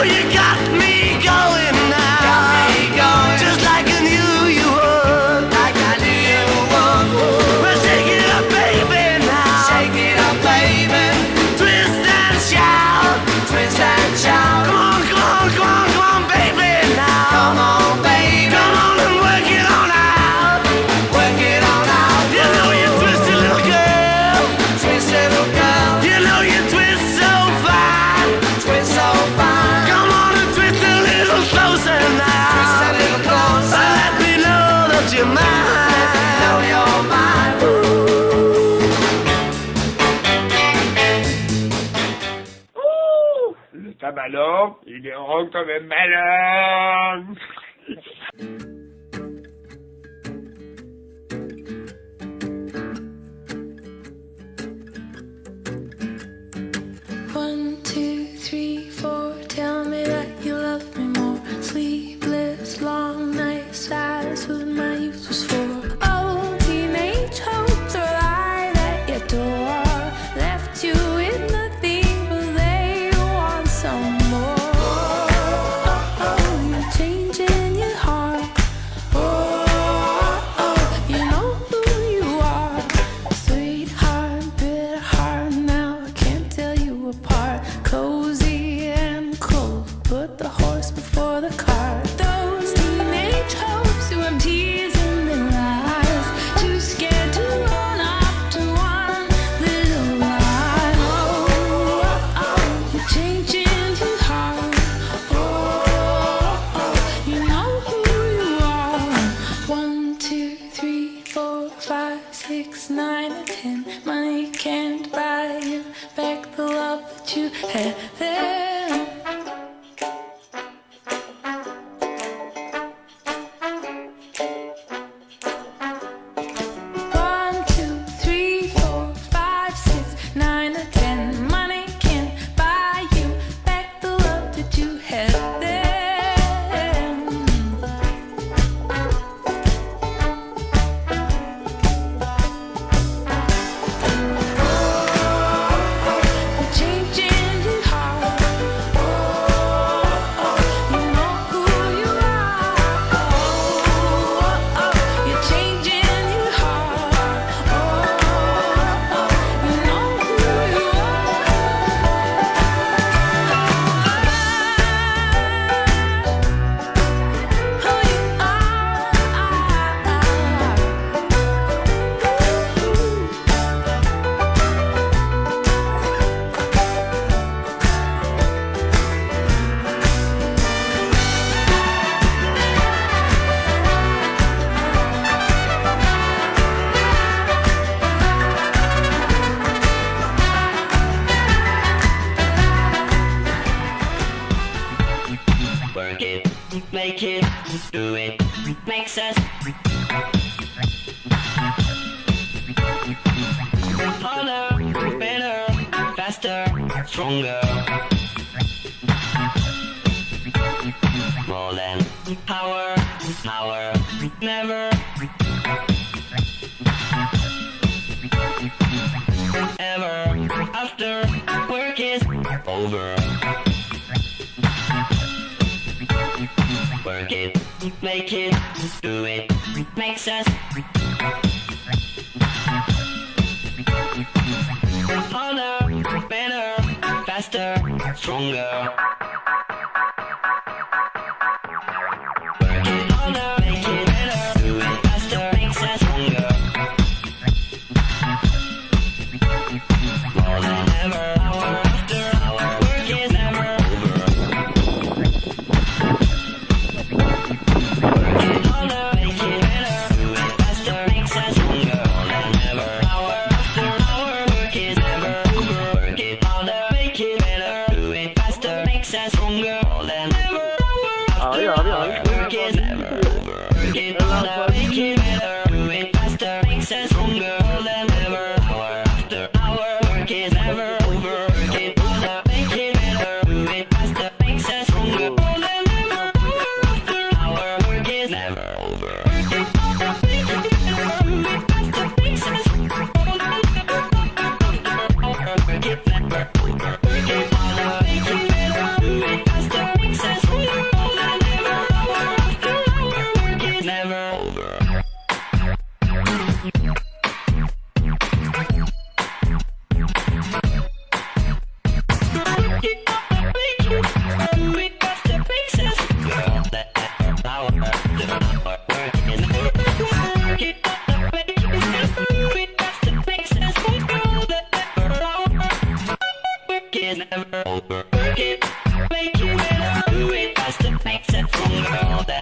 you got me going now, just like I knew you would. Well, shake it up, baby, now. Twist and shout. Come on, come on, come on, come on, baby, now. Come on and work it on out. You know you twisted little girl. You know you twist so fine. Come on and twist a little closer now. Let me know that you're mine. Le tabac, il est rond comme un ballon. One, two, three, four. Tell me that you love me more. Sleepless, long nights. That's what my youth was for. Oh, teenage hopes are lied at your door. Left you with nothing, but they want some more. Oh, you're changing your heart. Oh, you know who you are. Sweetheart, bitter heart. Now I can't tell you apart. Cozy and cold. Put the horse before the cart. Those teenage hopes who have tears in their eyes. Too scared to run up to one little lie. Oh, you're changing too hard. Oh, you know who you are. 1, 2, 3, 4, 5, 6, 9, and 10. Money can't buy you back the love that you had then. One, two, three, four, five, 6, 9, or 10. Money can't buy you back the love that you had then. You're changing your heart. You know who you are. You're changing your heart. You know who you Work it, make it, do it, makes us harder, better, faster, stronger. More than power, never, ever, after work is over. Work it, make it, do it, makes us harder, better, faster, stronger. Work it harder, make it better, do it faster, makes us stronger. More than ever, hour after hour, work is never over. Work it harder, make it better, do it faster, makes us stronger. More than ever, hour after hour, work is never over. Work it harder, make it better, do it faster, makes us stronger. More than ever, hour after hour, work is never over. Work it harder, make it better, do it faster, makes us stronger. More than ever, hour after hour, work is never over. Work it harder, make it better, do it faster, makes us stronger. More than ever, hour after hour, work is never over. Work it harder, make it better, do it faster, makes us stronger. More than ever, hour after hour, work is never over. Work it harder, make it better, do it faster, stronger.